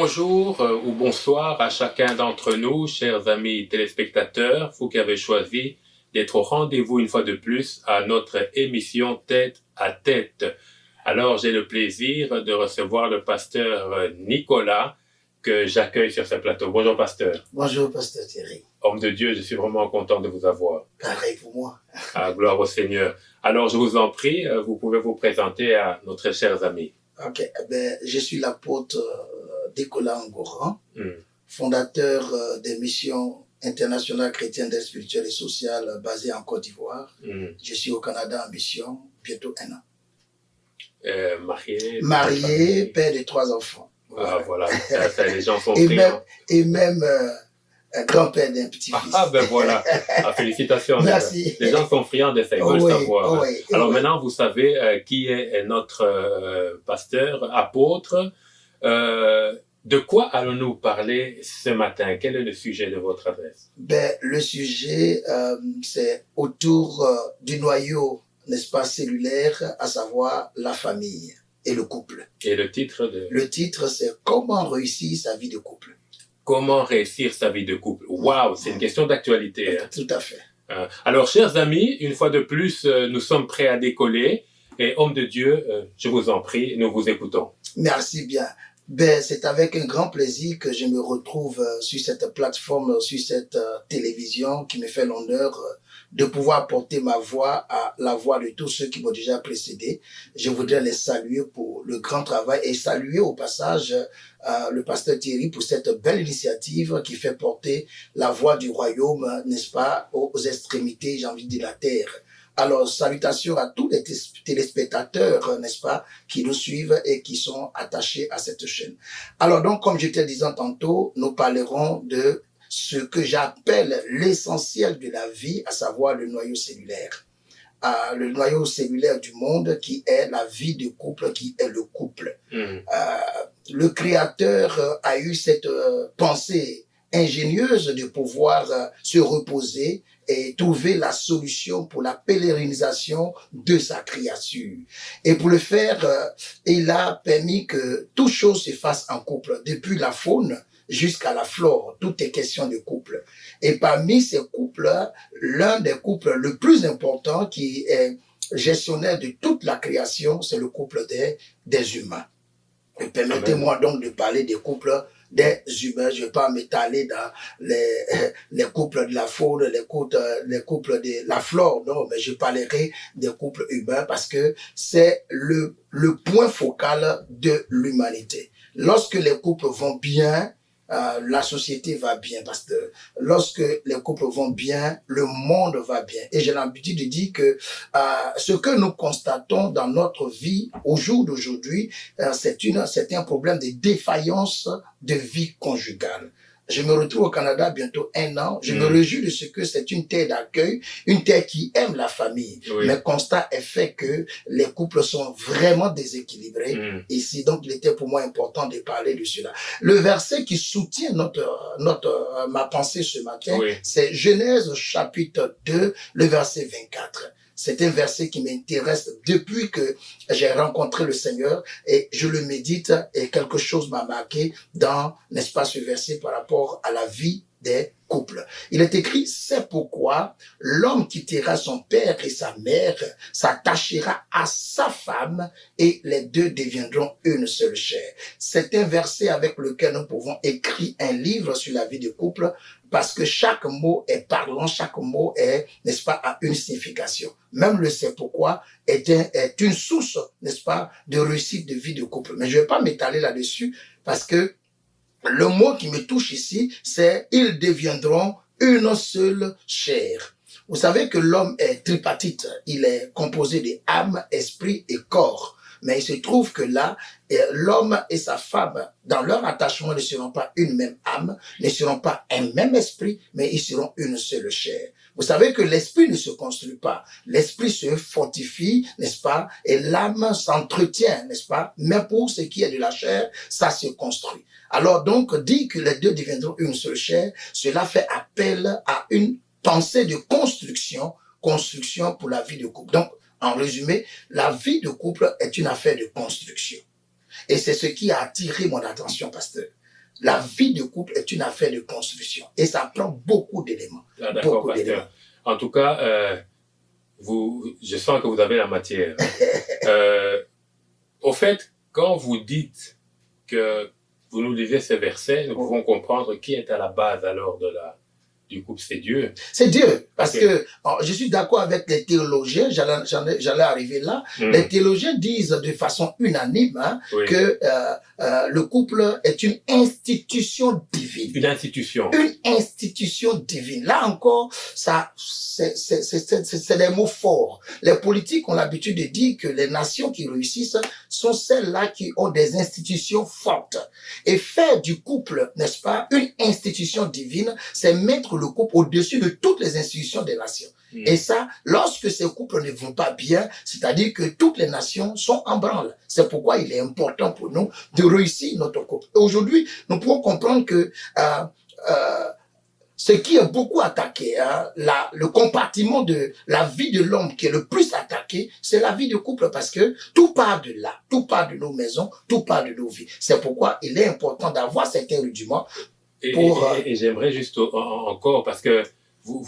Bonjour ou bonsoir à chacun d'entre nous, chers amis téléspectateurs, vous qui avez choisi d'être au rendez-vous une fois de plus à notre émission Tête à Tête. Alors, j'ai le plaisir de recevoir le pasteur Nicolas que j'accueille sur ce plateau. Bonjour, pasteur. Bonjour, pasteur Thierry. Homme de Dieu, je suis vraiment content de vous avoir. Pareil pour moi. Gloire au Seigneur. Alors, je vous en prie, vous pouvez vous présenter à nos très chers amis. Ok, je suis l'apôtre Nicolas Ngoran, fondateur des missions internationales chrétiennes d'aide spirituelle et sociale basées en Côte d'Ivoire. Je suis au Canada en mission, bientôt 1 an. Marié, père de 3 enfants. Voilà, ça, les gens sont friands. Et même grand-père d'un petit-fils. Voilà. Félicitations. Merci. Les gens sont friands de ça, ils veulent savoir. Oui, Alors maintenant, vous savez qui est notre pasteur, apôtre. De quoi allons-nous parler ce matin? Quel est le sujet de votre adresse? Le sujet, c'est autour du noyau, n'est-ce pas, cellulaire, à savoir la famille et le couple. Et le titre Le titre, c'est « Comment réussir sa vie de couple ». Comment réussir sa vie de couple? Waouh, c'est une question d'actualité. Tout à fait. Alors, chers amis, une fois de plus, nous sommes prêts à décoller. Et homme de Dieu, je vous en prie, nous vous écoutons. Merci bien. C'est avec un grand plaisir que je me retrouve sur cette plateforme, sur cette télévision qui me fait l'honneur de pouvoir porter ma voix à la voix de tous ceux qui m'ont déjà précédé. Je voudrais les saluer pour le grand travail et saluer au passage le pasteur Thierry pour cette belle initiative qui fait porter la voix du royaume, n'est-ce pas, aux extrémités, j'ai envie de dire, de la terre. Alors, salutations à tous les téléspectateurs, n'est-ce pas, qui nous suivent et qui sont attachés à cette chaîne. Alors donc, comme je te disais tantôt, nous parlerons de ce que j'appelle l'essentiel de la vie, à savoir le noyau cellulaire. Le noyau cellulaire du monde qui est la vie de couple, qui est le couple. Le Créateur a eu cette pensée ingénieuse de pouvoir se reposer et trouver la solution pour la pérennisation de sa créature. Et pour le faire, il a permis que toute chose se fasse en couple, depuis la faune jusqu'à la flore. Tout est question de couple. Et parmi ces couples, l'un des couples le plus important qui est gestionnaire de toute la création, c'est le couple des humains. Et permettez-moi donc de parler des couples des humains. Je ne vais pas m'étaler dans les couples de la faune, les couples de la flore, non, mais je parlerai des couples humains parce que c'est le point focal de l'humanité. Lorsque les couples vont bien, la société va bien, parce que lorsque les couples vont bien, le monde va bien. Et j'ai l'habitude de dire que ce que nous constatons dans notre vie au jour d'aujourd'hui, c'est un problème de défaillance de vie conjugale. Je me retrouve au Canada bientôt 1 an. Je me réjouis de ce que c'est une terre d'accueil, une terre qui aime la famille. Oui. Mais constat est fait que les couples sont vraiment déséquilibrés. Ici, donc, il était pour moi important de parler de cela. Le verset qui soutient ma pensée ce matin, c'est Genèse chapitre 2, le verset 24. C'est un verset qui m'intéresse depuis que j'ai rencontré le Seigneur et je le médite et quelque chose m'a marqué dans, n'est-ce pas, ce verset par rapport à la vie des couples. Il est écrit, c'est pourquoi l'homme quittera son père et sa mère, s'attachera à sa femme et les deux deviendront une seule chair. C'est un verset avec lequel nous pouvons écrire un livre sur la vie de couple parce que chaque mot est parlant, chaque mot est, n'est-ce pas, a une signification. Même le c'est pourquoi est une source, n'est-ce pas, de réussite de vie de couple. Mais je ne vais pas m'étaler là-dessus parce que le mot qui me touche ici, c'est « ils deviendront une seule chair ». Vous savez que l'homme est tripartite. Il est composé d'âme, esprit et corps. Mais il se trouve que là, l'homme et sa femme, dans leur attachement, ne seront pas une même âme, ne seront pas un même esprit, mais ils seront une seule chair. Vous savez que l'esprit ne se construit pas. L'esprit se fortifie, n'est-ce pas? Et l'âme s'entretient, n'est-ce pas? Mais pour ce qui est de la chair, ça se construit. Alors donc, dire que les deux deviendront une seule chair, cela fait appel à une pensée de construction pour la vie de couple. Donc, en résumé, la vie de couple est une affaire de construction. Et c'est ce qui a attiré mon attention, pasteur. la vie de couple est une affaire de construction. Et ça prend beaucoup d'éléments. Ah, d'accord, pasteur. En tout cas, je sens que vous avez la matière. Au fait, quand vous dites que vous nous lisez ces versets, nous pouvons comprendre qui est à la base alors du couple, c'est Dieu. C'est Dieu, parce que je suis d'accord avec les théologiens, j'allais arriver là. Les théologiens disent de façon unanime que le couple est une institution divine. Une institution. Une institution divine. Là encore, c'est des mots forts. Les politiques ont l'habitude de dire que les nations qui réussissent sont celles-là qui ont des institutions fortes. Et faire du couple, n'est-ce pas, une institution divine, c'est mettre le couple au-dessus de toutes les institutions des nations. Et ça, lorsque ces couples ne vont pas bien, c'est-à-dire que toutes les nations sont en branle. C'est pourquoi il est important pour nous de réussir notre couple. Aujourd'hui, nous pouvons comprendre que ce qui est beaucoup attaqué, le compartiment de la vie de l'homme qui est le plus attaqué, c'est la vie de couple, parce que tout part de là, tout part de nos maisons, tout part de nos vies. C'est pourquoi il est important d'avoir certains rudiments. Et j'aimerais juste encore, parce que vous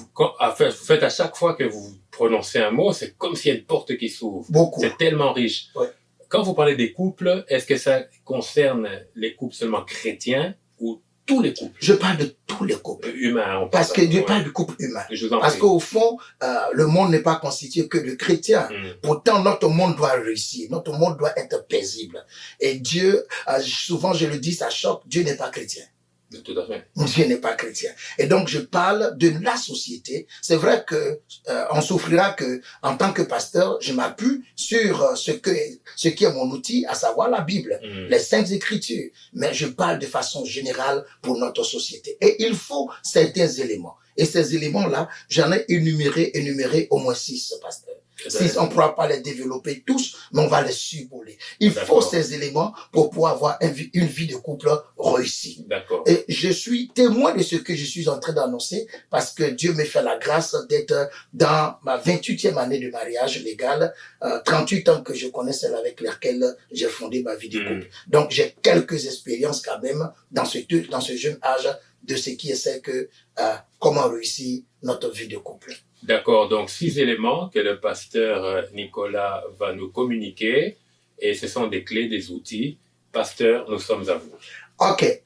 faites à chaque fois que vous prononcez un mot, c'est comme s'il y a une porte qui s'ouvre. Beaucoup. C'est tellement riche. Ouais. Quand vous parlez des couples, est-ce que ça concerne les couples seulement chrétiens ou tous les couples? Je parle de tous les couples. Humains. Parce que je parle du couple humain. Parce qu'au fond, le monde n'est pas constitué que de chrétiens. Pourtant, notre monde doit réussir. Notre monde doit être paisible. Et Dieu, souvent je le dis, ça choque, Dieu n'est pas chrétien. Tout à fait. Dieu n'est pas chrétien. Et donc, je parle de la société. C'est vrai que on souffrira que, en tant que pasteur, je m'appuie sur ce qui est mon outil, à savoir la Bible, les Saintes Écritures. Mais je parle de façon générale pour notre société. Et il faut certains éléments. Et ces éléments-là, j'en ai énuméré au moins 6, pasteur. On ne pourra pas les développer tous, mais on va les survoler. Il faut ces éléments pour pouvoir avoir une vie de couple réussie. Et je suis témoin de ce que je suis en train d'annoncer, parce que Dieu me fait la grâce d'être dans ma 28e année de mariage légal, 38 ans que je connais celle avec laquelle j'ai fondé ma vie de couple. Donc j'ai quelques expériences quand même dans ce jeune âge de ce qui est que comment réussir notre vie de couple. D'accord, donc 6 éléments que le pasteur Nicolas va nous communiquer, et ce sont des clés, des outils. Pasteur, nous sommes à vous. Ok,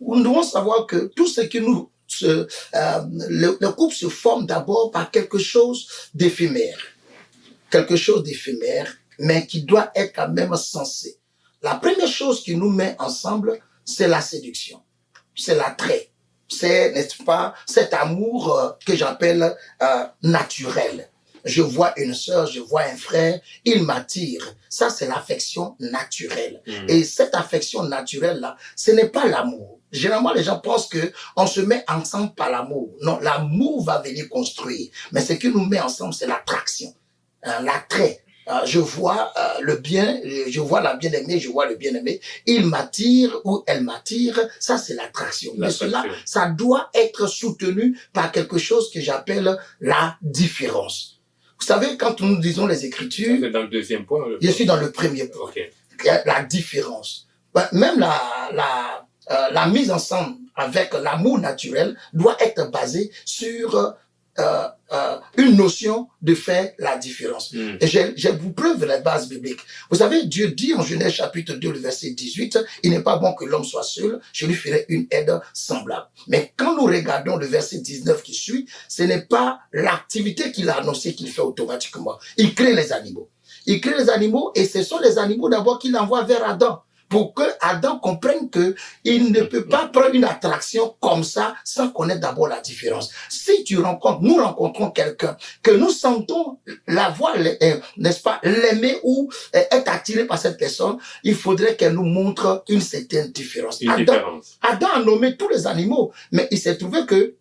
nous devons savoir que tout ce que le couple se forme d'abord par quelque chose d'éphémère. Quelque chose d'éphémère, mais qui doit être quand même sensé. La première chose qui nous met ensemble, c'est la séduction, c'est l'attrait. C'est, n'est-ce pas, cet amour que j'appelle naturel. Je vois une sœur, je vois un frère, il m'attire. Ça, c'est l'affection naturelle. Et cette affection naturelle-là, ce n'est pas l'amour. Généralement, les gens pensent que on se met ensemble par l'amour. Non, l'amour va venir construire. Mais ce qui nous met ensemble, c'est l'attraction, l'attrait. Je vois le bien, je vois la bien-aimée, je vois le bien-aimé. Il m'attire ou elle m'attire. Ça, c'est l'attraction. Mais cela, ça doit être soutenu par quelque chose que j'appelle la différence. Vous savez, quand nous disons les Écritures... C'est dans le deuxième point. Je suis dans le premier point. Okay. La différence. Même la mise ensemble avec l'amour naturel doit être basée sur... une notion de faire la différence. Et j'ai vous preuve la base biblique. Vous savez, Dieu dit en Genèse chapitre 2, le verset 18, il n'est pas bon que l'homme soit seul, je lui ferai une aide semblable. Mais quand nous regardons le verset 19 qui suit, ce n'est pas l'activité qu'il a annoncé qu'il fait automatiquement. Il crée les animaux. Il crée les animaux et ce sont les animaux d'abord qu'il envoie vers Adam, pour que Adam comprenne que il ne peut pas prendre une attraction comme ça sans connaître d'abord la différence. Si nous rencontrons quelqu'un que nous sentons la voix, n'est-ce pas, l'aimer ou être attiré par cette personne, il faudrait qu'elle nous montre une certaine différence. Adam a nommé tous les animaux, mais il s'est trouvé que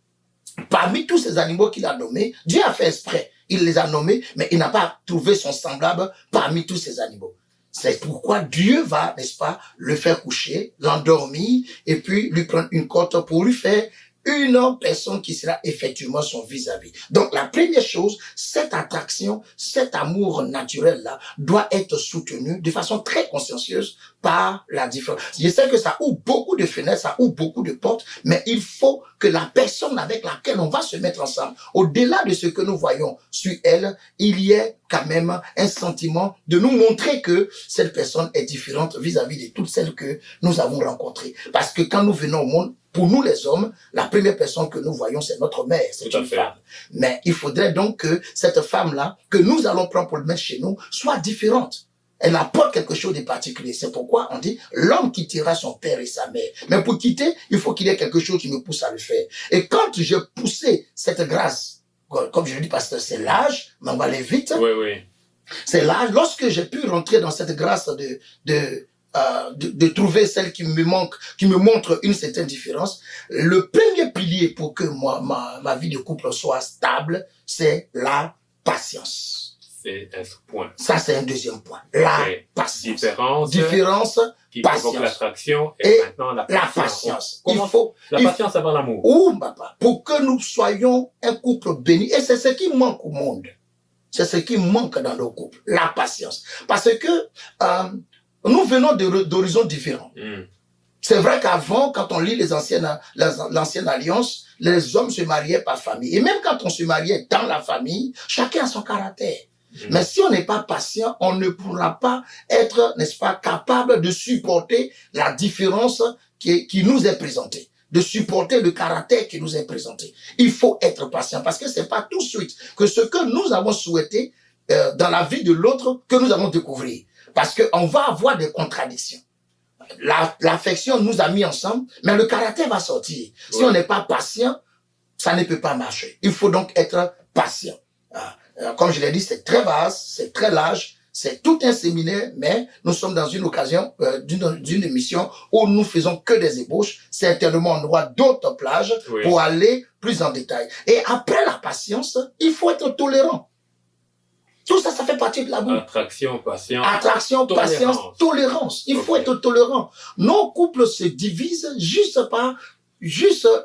parmi tous ces animaux qu'il a nommés, Dieu a fait exprès. Il les a nommés, mais il n'a pas trouvé son semblable parmi tous ces animaux. C'est pourquoi Dieu va, n'est-ce pas, le faire coucher, l'endormir, et puis lui prendre une côte pour lui faire une personne qui sera effectivement son vis-à-vis. Donc, la première chose, cette attraction, cet amour naturel-là doit être soutenu de façon très consciencieuse par la différence. Je sais que ça ouvre beaucoup de fenêtres, ça ouvre beaucoup de portes, mais il faut que la personne avec laquelle on va se mettre ensemble, au-delà de ce que nous voyons sur elle, il y ait quand même un sentiment de nous montrer que cette personne est différente vis-à-vis de toutes celles que nous avons rencontrées. Parce que quand nous venons au monde, pour nous les hommes, la première personne que nous voyons, c'est notre mère, c'est une femme. Mais il faudrait donc que cette femme-là, que nous allons prendre pour le mettre chez nous, soit différente. Elle apporte quelque chose de particulier. C'est pourquoi on dit, l'homme quittera son père et sa mère. Mais pour quitter, il faut qu'il y ait quelque chose qui me pousse à le faire. Et quand j'ai poussé cette grâce, comme je le dis, parce que c'est l'âge, mais on va aller vite. Oui, oui. C'est l'âge, lorsque j'ai pu rentrer dans cette grâce de trouver celle qui me manque, qui me montre une certaine différence, le premier pilier pour que ma vie de couple soit stable, c'est la patience. C'est un point. Ça, c'est un deuxième point. La patience. Différence qui provoque l'attraction et maintenant la patience. Il faut la patience avant l'amour. Ou, papa, pour que nous soyons un couple béni. Et c'est ce qui manque au monde. C'est ce qui manque dans nos couples. La patience. Parce que nous venons d'horizons différents. C'est vrai qu'avant, quand on lit l'ancienne alliance, les hommes se mariaient par famille. Et même quand on se mariait dans la famille, chacun a son caractère. Mais si on n'est pas patient, on ne pourra pas être, n'est-ce pas, capable de supporter la différence qui nous est présentée, de supporter le caractère qui nous est présenté. Il faut être patient parce que c'est pas tout de suite que ce que nous avons souhaité dans la vie de l'autre que nous allons découvrir. Parce qu'on va avoir des contradictions. L'affection nous a mis ensemble, mais le caractère va sortir. Si on n'est pas patient, ça ne peut pas marcher. Il faut donc être patient. Comme je l'ai dit, c'est très vaste, c'est très large, c'est tout un séminaire, mais nous sommes dans une occasion d'une émission où nous faisons que des ébauches. Certainement, on aura d'autres plages pour aller plus en détail. Et après la patience, il faut être tolérant. Tout ça, ça fait partie de l'amour. Attraction, patience. Attraction, patience, tolérance. Il faut être tolérant. Nos couples se divisent juste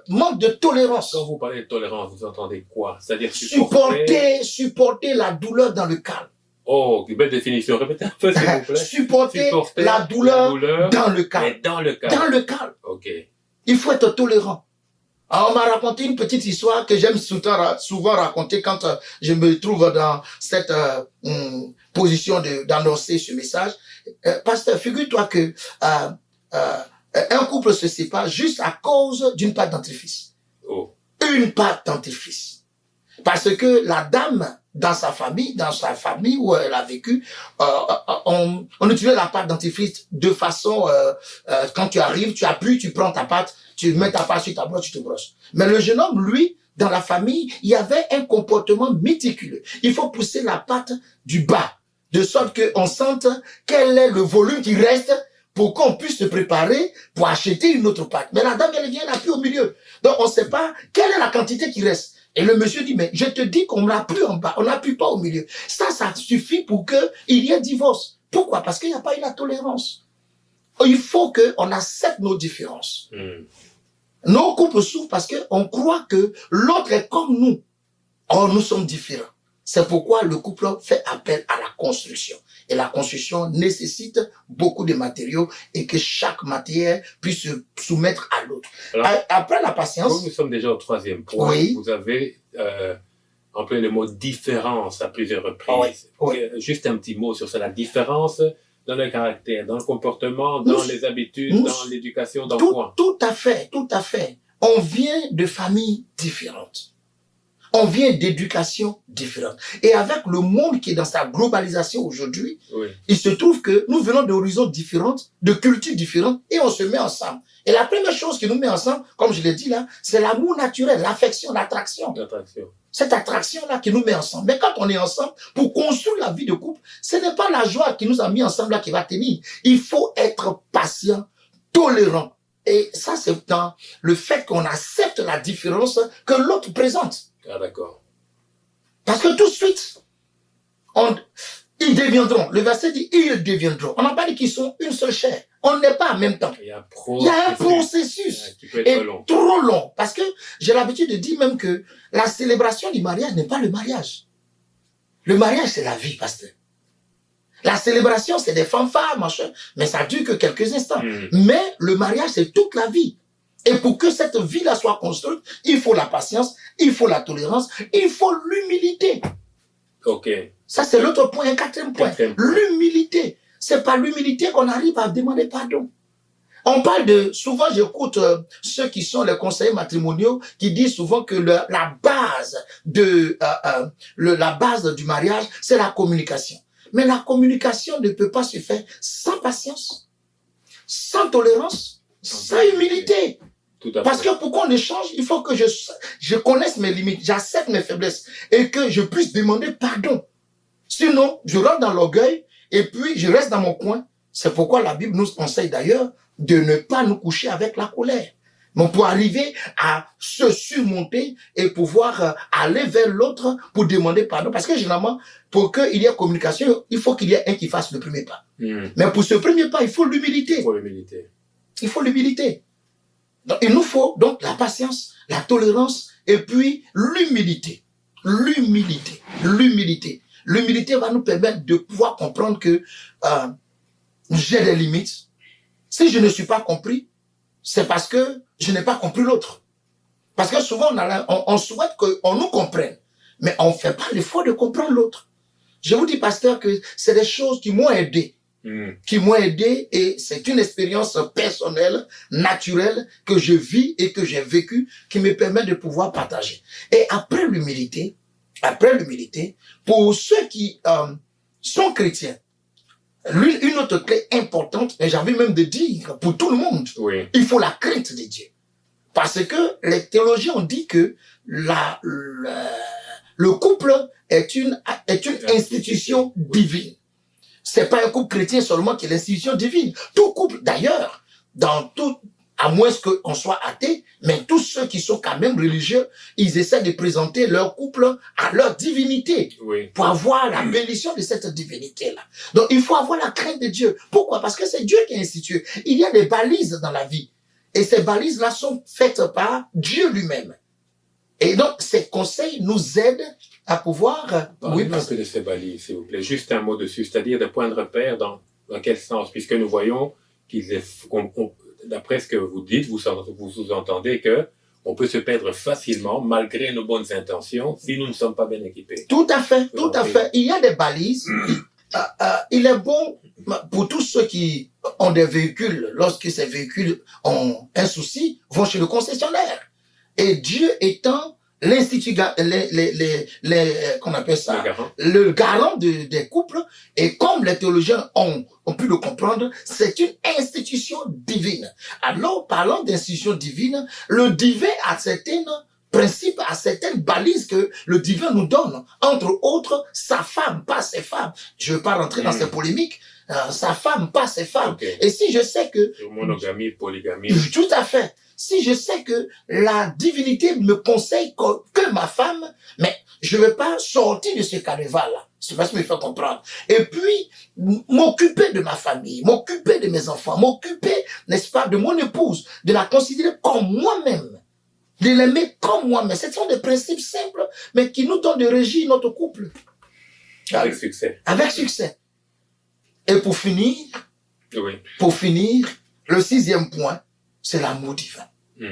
manque de tolérance. Quand vous parlez de tolérance, vous entendez quoi? C'est-à-dire supporter la douleur dans le calme. Oh, quelle belle définition. Répétez un peu, s'il vous plaît. supporter la douleur dans le calme. Dans le calme. Dans le calme. Ok. Il faut être tolérant. Alors, on m'a raconté une petite histoire que j'aime souvent raconter quand je me trouve dans cette position d'annoncer ce message. Pasteur, figure-toi que un couple se sépare juste à cause d'une pâte dentifrice. Oh. Une pâte dentifrice. Parce que la dame, dans sa famille où elle a vécu, on utilisait la pâte dentifrice de façon, quand tu arrives, tu appuies, tu prends ta pâte, tu mets ta pâte sur ta brosse, tu te brosses. Mais le jeune homme, lui, dans la famille, il y avait un comportement méticuleux. Il faut pousser la pâte du bas, de sorte qu'on sente quel est le volume qui reste pour qu'on puisse se préparer pour acheter une autre pâte. Mais la dame, elle vient, elle appuie au milieu. Donc, on ne sait pas quelle est la quantité qui reste. Et le monsieur dit, mais je te dis qu'on n'appuie en bas, on n'appuie pas au milieu. Ça suffit pour qu'il y ait divorce. Pourquoi? Parce qu'il n'y a pas eu la tolérance. Il faut qu'on accepte nos différences. Nos couples souffrent parce qu'on croit que l'autre est comme nous. Or, nous sommes différents. C'est pourquoi le couple fait appel à la construction. Et la construction nécessite beaucoup de matériaux et que chaque matière puisse se soumettre à l'autre. Après la patience... Nous sommes déjà au troisième point. Oui. Vous avez employé le mot différence à plusieurs reprises. Juste un petit mot sur ça. La différence dans le caractère, dans le comportement, dans les habitudes, dans l'éducation, dans quoi? Tout à fait, tout à fait. On vient de familles différentes. On vient d'éducation différente. Et avec le monde qui est dans sa globalisation aujourd'hui, il se trouve que nous venons d'horizons différentes, de cultures différentes, et on se met ensemble. Et la première chose qui nous met ensemble, comme je l'ai dit là, c'est l'amour naturel, l'affection, l'attraction. Cette attraction-là qui nous met ensemble. Mais quand on est ensemble, pour construire la vie de couple, ce n'est pas la joie qui nous a mis ensemble là qui va tenir. Il faut être patient, tolérant. Et ça, c'est dans le fait qu'on accepte la différence que l'autre présente. Ah, d'accord. Parce que tout de suite, Ils deviendront. Le verset dit, ils deviendront. On n'a pas dit qu'ils sont une seule chair. On n'est pas en même temps. Il y a un processus. qui peut être long. Trop long. Parce que j'ai l'habitude de dire même que la célébration du mariage n'est pas le mariage. Le mariage, c'est la vie, pasteur. La célébration, c'est des fanfares, machin, mais ça dure que quelques instants. Mais le mariage, c'est toute la vie. Et pour que cette vie-là soit construite, il faut la patience, il faut la tolérance, il faut l'humilité. Ok. Ça, c'est l'autre point, un quatrième point. L'humilité. C'est par l'humilité qu'on arrive à demander pardon. On parle de, souvent j'écoute ceux qui sont les conseillers matrimoniaux qui disent souvent que la base du mariage, c'est la communication. Mais la communication ne peut pas se faire sans patience, sans tolérance, sans humilité. Tout à fait. Parce que pour qu'on échange, il faut que je connaisse mes limites, j'accepte mes faiblesses et que je puisse demander pardon. Sinon, je rentre dans l'orgueil et puis je reste dans mon coin. C'est pourquoi la Bible nous conseille d'ailleurs de ne pas nous coucher avec la colère. Mais pour arriver à se surmonter et pouvoir aller vers l'autre pour demander pardon. Parce que généralement, pour qu'il y ait communication, il faut qu'il y ait un qui fasse le premier pas. Mais pour ce premier pas, il faut l'humilité. Il faut l'humilité. Donc, il nous faut donc la patience, la tolérance et puis l'humilité. L'humilité. L'humilité. L'humilité va nous permettre de pouvoir comprendre que j'ai des limites. Si je ne suis pas compris, c'est parce que je n'ai pas compris l'autre. Parce que souvent, on souhaite qu'on nous comprenne, mais on ne fait pas l'effort de comprendre l'autre. Je vous dis, pasteur, que c'est des choses qui m'ont aidé. Et c'est une expérience personnelle, naturelle, que je vis et que j'ai vécue, qui me permet de pouvoir partager. Et après l'humilité, pour ceux qui sont chrétiens, une autre clé importante, et j'ai envie même de dire pour tout le monde, il faut la crainte de Dieu. Parce que les théologiens ont dit que le couple est une institution divine. C'est pas un couple chrétien seulement qui est l'institution divine. Tout couple, d'ailleurs, à moins qu'on soit athée, mais tous ceux qui sont quand même religieux, ils essaient de présenter leur couple à leur divinité, pour avoir la bénédiction de cette divinité-là. Donc, il faut avoir la crainte de Dieu. Pourquoi? Parce que c'est Dieu qui a institué. Il y a des balises dans la vie. Et ces balises-là sont faites par Dieu lui-même. Et donc, ces conseils nous aident à pouvoir... Parlez-nous un peu de ces balises, s'il vous plaît. Juste un mot dessus, c'est-à-dire des points de repère dans quel sens? Puisque nous voyons d'après ce que vous dites, vous sous-entendez que on peut se perdre facilement malgré nos bonnes intentions si nous ne sommes pas bien équipés. Tout à fait, tout à fait. Il y a des balises. Il est bon pour tous ceux qui ont des véhicules, lorsque ces véhicules ont un souci, vont chez le concessionnaire. Et Dieu étant l'institut, qu'on appelle ça, le garant des couples, et comme les théologiens ont pu le comprendre, c'est une institution divine. Alors, parlant d'institution divine, le divin a certains principes, a certaines balises que le divin nous donne. Entre autres, sa femme, pas ses femmes. Je ne veux pas rentrer dans ces polémiques. Sa femme, pas ses femmes. Et si je sais que... Monogamie, polygamie. Tout à fait. Si je sais que la divinité me conseille que ma femme, mais je ne vais pas sortir de ce carnaval-là. C'est parce que me fait comprendre. Et puis, m'occuper de ma famille, m'occuper de mes enfants, m'occuper, n'est-ce pas, de mon épouse, de la considérer comme moi-même, de l'aimer comme moi-même. Ce sont des principes simples, mais qui nous donnent de régir notre couple. Avec succès. Avec succès. Et pour finir, le 6e point, c'est l'amour divin. Vous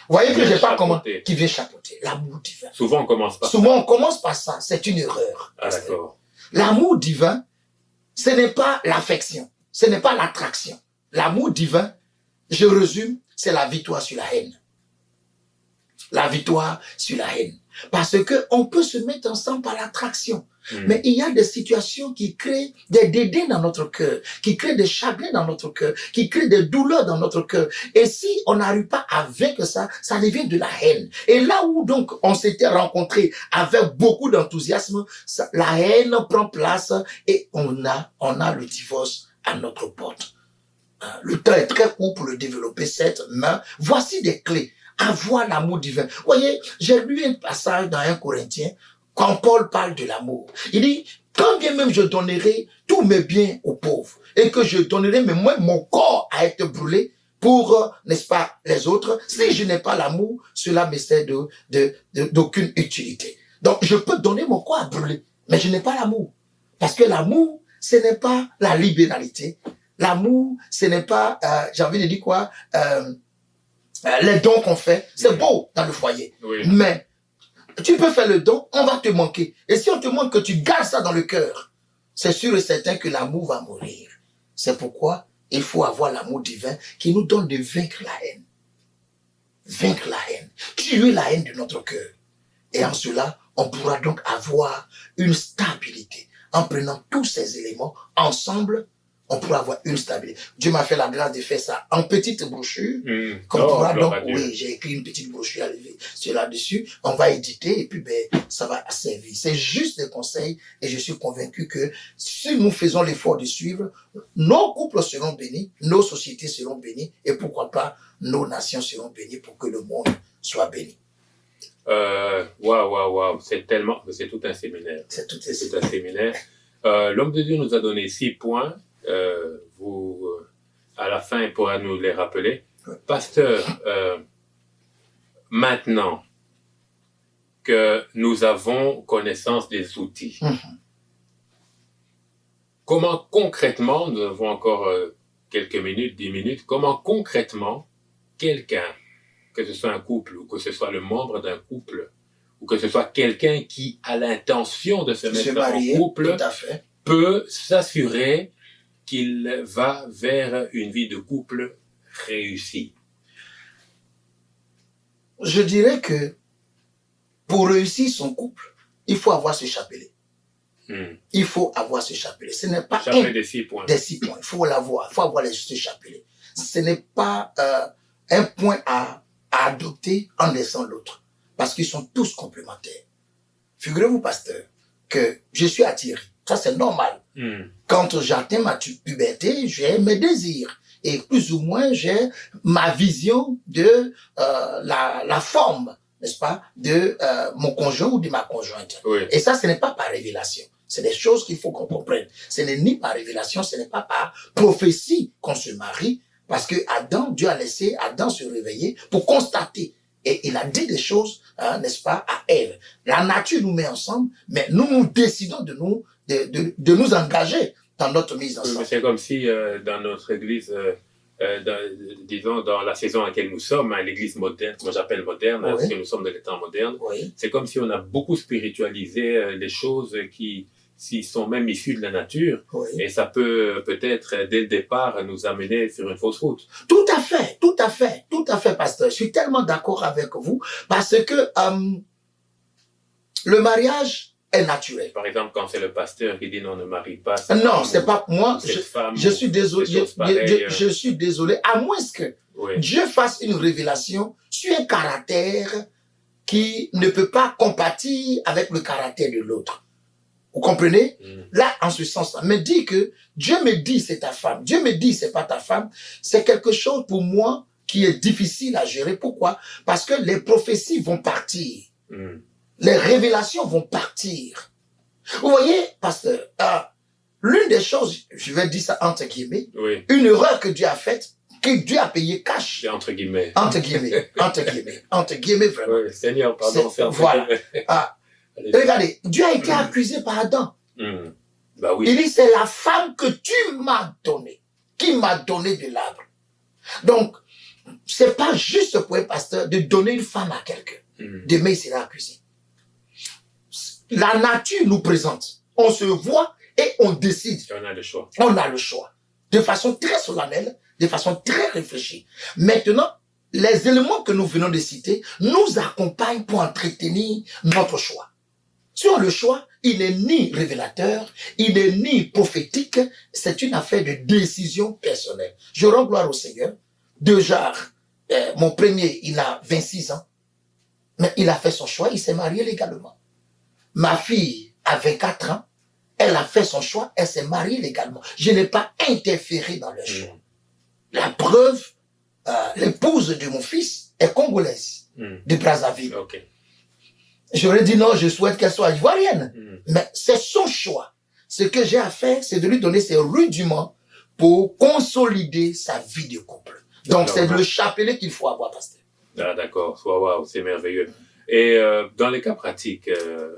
voyez que j'ai pas comment qui vient chapeauter. L'amour divin. Souvent on commence par ça. C'est une erreur. Ah, d'accord. L'amour divin, ce n'est pas l'affection. Ce n'est pas l'attraction. L'amour divin, je résume, c'est la victoire sur la haine. La victoire sur la haine. Parce que on peut se mettre ensemble par l'attraction. Mais il y a des situations qui créent des dédains dans notre cœur, qui créent des chagrins dans notre cœur, qui créent des douleurs dans notre cœur. Et si on n'arrive pas à vaincre ça, ça devient de la haine. Et là où donc on s'était rencontrés avec beaucoup d'enthousiasme, la haine prend place et on a le divorce à notre porte. Le temps est très court pour le développer, certes, mais voici des clés. Avoir l'amour divin. Vous voyez, j'ai lu un passage dans 1 Corinthiens quand Paul parle de l'amour, il dit, quand bien même je donnerai tous mes biens aux pauvres, et que je donnerai même mon corps à être brûlé pour, n'est-ce pas, les autres, si je n'ai pas l'amour, cela me sert d'aucune utilité. Donc, je peux donner mon corps à brûler, mais je n'ai pas l'amour. Parce que l'amour, ce n'est pas la libéralité. L'amour, ce n'est pas, j'ai envie de dire quoi, les dons qu'on fait. C'est beau dans le foyer. Oui. Mais tu peux faire le don, on va te manquer. Et si on te manque, que tu gardes ça dans le cœur, c'est sûr et certain que l'amour va mourir. C'est pourquoi il faut avoir l'amour divin qui nous donne de vaincre la haine. Vaincre la haine. Tuer la haine de notre cœur. Et en cela, on pourra donc avoir une stabilité. En prenant tous ces éléments ensemble, on pourra avoir une stabilité. Dieu m'a fait la grâce de faire ça en petite brochure. Qu'on pourra donc, oui, j'ai écrit une petite brochure sur là-dessus. On va éditer et puis ben, ça va servir. C'est juste des conseils et je suis convaincu que si nous faisons l'effort de suivre, nos couples seront bénis, nos sociétés seront bénies et pourquoi pas nos nations seront bénies pour que le monde soit béni. Waouh, c'est tout un séminaire. C'est tout un séminaire. L'homme de Dieu nous a donné 6 points. À la fin, il pourra nous les rappeler. Ouais. Pasteur, maintenant que nous avons connaissance des outils, comment concrètement, nous avons encore quelques minutes, 10 minutes, comment concrètement quelqu'un, que ce soit un couple ou que ce soit le membre d'un couple, ou que ce soit quelqu'un qui a l'intention de se mettre en couple, peut s'assurer qu'il va vers une vie de couple réussie? Je dirais que pour réussir son couple, il faut avoir ce chapelet. Il faut avoir ce chapelet. Ce n'est pas chapelet des 6 points. Des 6 points. Il faut l'avoir. Il faut avoir ce chapelet. Ce n'est pas un point à adopter en laissant l'autre. Parce qu'ils sont tous complémentaires. Figurez-vous, pasteur, que je suis attiré. Ça, c'est normal. Quand j'atteins ma puberté, j'ai mes désirs. Et plus ou moins, j'ai ma vision de la forme, n'est-ce pas, de mon conjoint ou de ma conjointe. Oui. Et ça, ce n'est pas par révélation. C'est des choses qu'il faut qu'on comprenne. Ce n'est ni par révélation, ce n'est pas par prophétie qu'on se marie. Parce que Adam, Dieu a laissé Adam se réveiller pour constater. Et il a dit des choses, n'est-ce pas, à Ève. La nature nous met ensemble, mais nous décidons de nous engager dans notre mise ensemble. Oui, c'est comme si dans notre église, disons dans la saison à laquelle nous sommes, l'église moderne, moi j'appelle moderne, parce que nous sommes dans les temps modernes, c'est comme si on a beaucoup spiritualisé les choses qui sont même issues de la nature, et ça peut peut-être dès le départ nous amener sur une fausse route. Tout à fait, pasteur. Je suis tellement d'accord avec vous, parce que le mariage est naturel. Par exemple, quand c'est le pasteur qui dit non, ne marie pas. Non, c'est pas moi. Je suis désolé. Je suis désolé. À moins que Dieu fasse une révélation sur un caractère qui ne peut pas compatir avec le caractère de l'autre. Vous comprenez? Là, en ce sens-là. Me dit que Dieu me dit c'est ta femme. Dieu me dit c'est pas ta femme. C'est quelque chose pour moi qui est difficile à gérer. Pourquoi? Parce que les prophéties vont partir. Les révélations vont partir. Vous voyez, pasteur, l'une des choses, je vais dire ça entre guillemets, une erreur que Dieu a faite, que Dieu a payé cash. Entre guillemets. Entre guillemets, vraiment. Oui, Seigneur, pardon. Voilà. Regardez, Dieu a été accusé par Adam. Bah oui. Il dit, c'est la femme que tu m'as donnée, qui m'a donné de l'arbre. Donc, c'est pas juste pour un pasteur de donner une femme à quelqu'un. Demain, il sera accusé. La nature nous présente. On se voit et on décide. On a le choix. On a le choix. De façon très solennelle, de façon très réfléchie. Maintenant, les éléments que nous venons de citer nous accompagnent pour entretenir notre choix. Sur le choix, il n'est ni révélateur, il n'est ni prophétique, c'est une affaire de décision personnelle. Je rends gloire au Seigneur. Déjà, mon premier, il a 26 ans, mais il a fait son choix, il s'est marié légalement. Ma fille a 24 ans, elle a fait son choix, elle s'est mariée légalement. Je n'ai pas interféré dans le choix. La preuve, l'épouse de mon fils est congolaise, de Brazzaville. J'aurais dit non, je souhaite qu'elle soit ivoirienne. Mm. Mais c'est son choix. Ce que j'ai à faire, c'est de lui donner ses rudiments pour consolider sa vie de couple. Donc, c'est le chapelet qu'il faut avoir, pasteur. Ah, d'accord. Waouh, c'est merveilleux. Et dans les cas pratiques,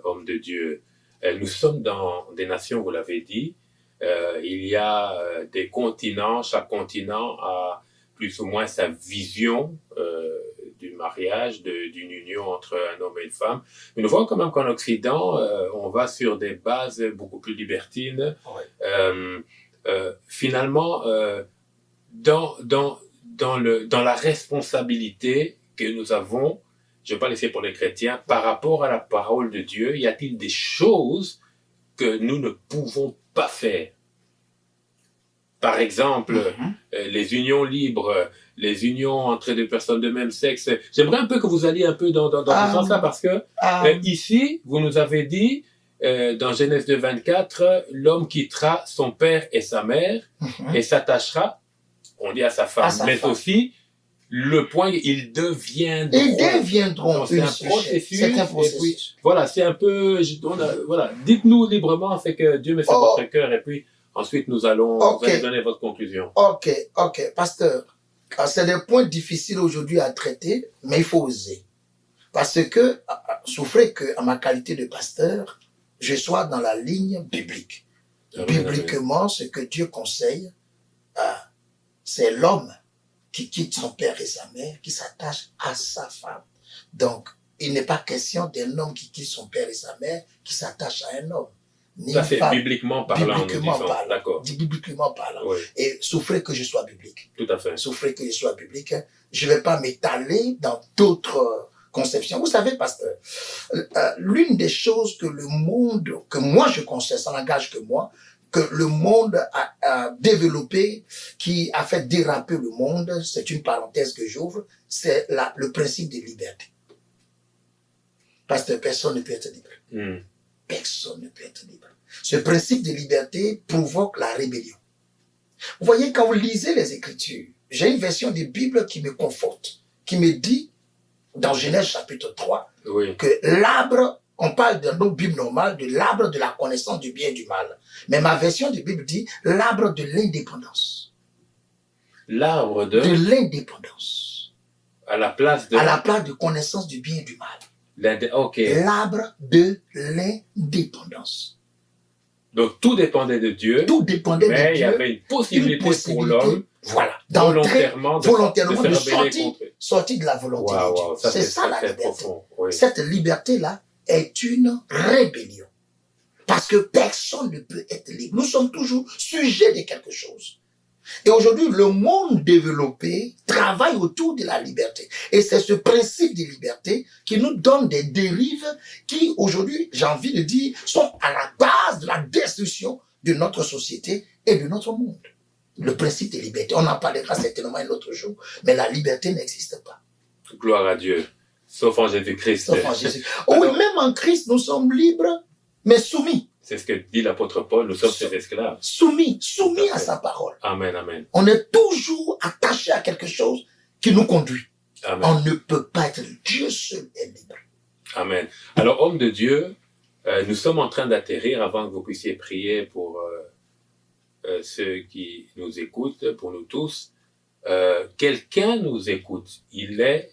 homme de Dieu, nous sommes dans des nations, vous l'avez dit, il y a des continents, chaque continent a plus ou moins sa vision du mariage, d'une union entre un homme et une femme. Mais nous voyons quand même qu'en Occident, on va sur des bases beaucoup plus libertines. Ouais. Finalement, dans la responsabilité que nous avons, je ne vais pas laisser pour les chrétiens, par rapport à la parole de Dieu, y a-t-il des choses que nous ne pouvons pas faire? Par exemple, les unions libres, les unions entre deux personnes de même sexe. J'aimerais un peu que vous alliez un peu dans ce sens-là, parce que ici, vous nous avez dit, dans Genèse 2, 24, l'homme quittera son père et sa mère et s'attachera, on dit à sa femme, mais aussi, le point, ils deviendront. C'est un processus. C'est un processus. Et puis, voilà, c'est un peu, voilà, dites-nous librement ce que Dieu met sur votre cœur, et puis ensuite vous allez donner votre conclusion. Ok, pasteur. C'est des points difficiles aujourd'hui à traiter, mais il faut oser. Parce que, souffrez que, à ma qualité de pasteur, je sois dans la ligne biblique. Bibliquement, ce que Dieu conseille, c'est l'homme qui quitte son père et sa mère, qui s'attache à sa femme. Donc, il n'est pas question d'un homme qui quitte son père et sa mère, qui s'attache à un homme. Ça, c'est bibliquement parlant, d'accord. Bibliquement parlant. Oui. Et souffrez que je sois biblique. Tout à fait. Souffrez que je sois biblique. Je ne vais pas m'étaler dans d'autres conceptions. Vous savez, pasteur, l'une des choses que le monde, que moi je conseille, ça n'engage que moi, que le monde a développé, qui a fait déraper le monde, c'est une parenthèse que j'ouvre, c'est le principe de liberté. Parce que personne ne peut être libre. Personne ne peut être libre. Ce principe de liberté provoque la rébellion. Vous voyez, quand vous lisez les Écritures, j'ai une version de Bible qui me conforte, qui me dit, dans Genèse chapitre 3, que l'arbre, on parle dans nos Bibles normales de l'arbre de la connaissance du bien et du mal. Mais ma version de Bible dit l'arbre de l'indépendance. L'arbre de l'indépendance. À la place de connaissance du bien et du mal. L'arbre de l'indépendance. Donc tout dépendait de Dieu. Tout dépendait de Dieu. Mais il y avait une possibilité pour l'homme, voilà, volontairement de sortir de la volonté de Dieu. C'est ça la liberté. Oui. Cette liberté-là est une rébellion. Parce que personne ne peut être libre. Nous sommes toujours sujets de quelque chose. Et aujourd'hui, le monde développé travaille autour de la liberté. Et c'est ce principe de liberté qui nous donne des dérives qui, aujourd'hui, j'ai envie de dire, sont à la base de la destruction de notre société et de notre monde. Le principe de liberté, on en parlera certainement un autre jour, mais la liberté n'existe pas. Gloire à Dieu. Sauf en Jésus-Christ. Sauf en Jésus. Oui, même en Christ, nous sommes libres, mais soumis. C'est ce que dit l'apôtre Paul, nous sommes ses esclaves. Soumis à sa parole. Amen, amen. On est toujours attaché à quelque chose qui nous conduit. Amen. On ne peut pas être Dieu seul est libre. Amen. Alors, homme de Dieu, nous sommes en train d'atterrir avant que vous puissiez prier pour ceux qui nous écoutent, pour nous tous. Quelqu'un nous écoute. Il est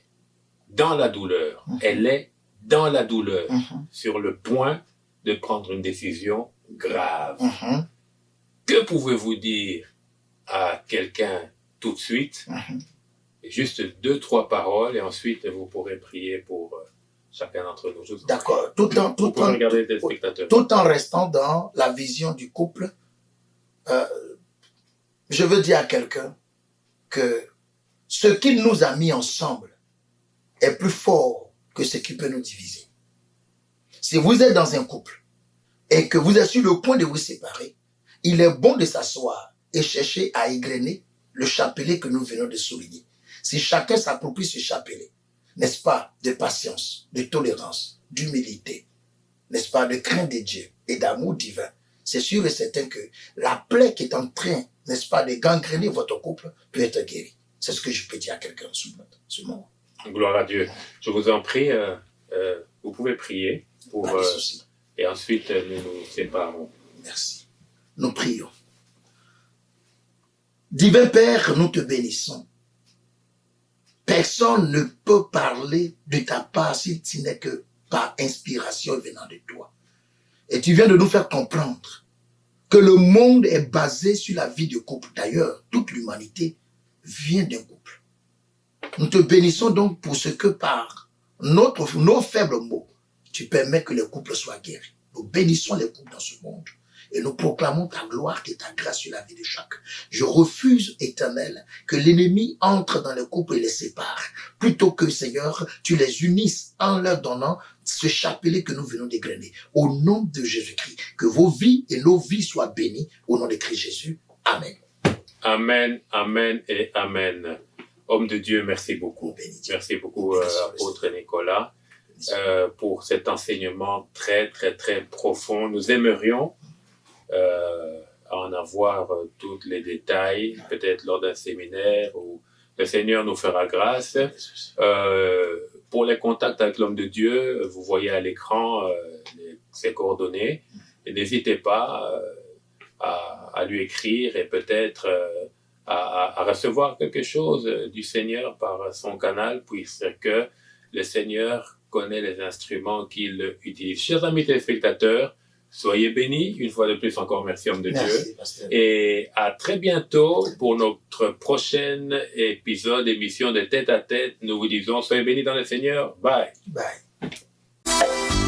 dans la douleur. Elle est dans la douleur, sur le point de prendre une décision grave. Que pouvez-vous dire à quelqu'un tout de suite? Juste 2-3 paroles, et ensuite vous pourrez prier pour chacun d'entre nous. D'accord. Tout en restant dans la vision du couple, je veux dire à quelqu'un que ce qui nous a mis ensemble est plus fort que ce qui peut nous diviser. Si vous êtes dans un couple et que vous êtes sur le point de vous séparer, il est bon de s'asseoir et chercher à égrener le chapelet que nous venons de souligner. Si chacun s'approprie ce chapelet, n'est-ce pas, de patience, de tolérance, d'humilité, n'est-ce pas, de crainte de Dieu et d'amour divin, c'est sûr et certain que la plaie qui est en train, n'est-ce pas, de gangréner votre couple peut être guérie. C'est ce que je peux dire à quelqu'un ce moment. Gloire à Dieu. Je vous en prie, vous pouvez prier pour, Pas de souci. et ensuite nous nous séparons. Merci. Nous prions. Divin Père, nous te bénissons. Personne ne peut parler de ta part si ce n'est que par inspiration venant de toi. Et tu viens de nous faire comprendre que le monde est basé sur la vie de couple. D'ailleurs, toute l'humanité vient d'un couple. Nous te bénissons donc pour ce que par nos faibles mots, tu permets que les couples soient guéris. Nous bénissons les couples dans ce monde et nous proclamons ta gloire et ta grâce sur la vie de chacun. Je refuse, Éternel, que l'ennemi entre dans les couples et les sépare. Plutôt que, Seigneur, tu les unisses en leur donnant ce chapelet que nous venons d'égrener. Au nom de Jésus-Christ, que vos vies et nos vies soient bénies. Au nom de Christ Jésus. Amen. Amen, amen et amen. Homme de Dieu, merci beaucoup. Merci beaucoup, apôtre Nicolas, pour cet enseignement très, très, très profond. Nous aimerions en avoir tous les détails, peut-être lors d'un séminaire où le Seigneur nous fera grâce. Pour les contacts avec l'homme de Dieu, vous voyez à l'écran ses coordonnées. Et n'hésitez pas à lui écrire et peut-être à recevoir quelque chose du Seigneur par son canal, puisque le Seigneur connaît les instruments qu'il utilise. Chers amis téléspectateurs, soyez bénis. Une fois de plus, encore merci, homme de Dieu. Pasteur. Et à très bientôt pour notre prochain épisode, émission de Tête à Tête. Nous vous disons, soyez bénis dans le Seigneur. Bye. Bye.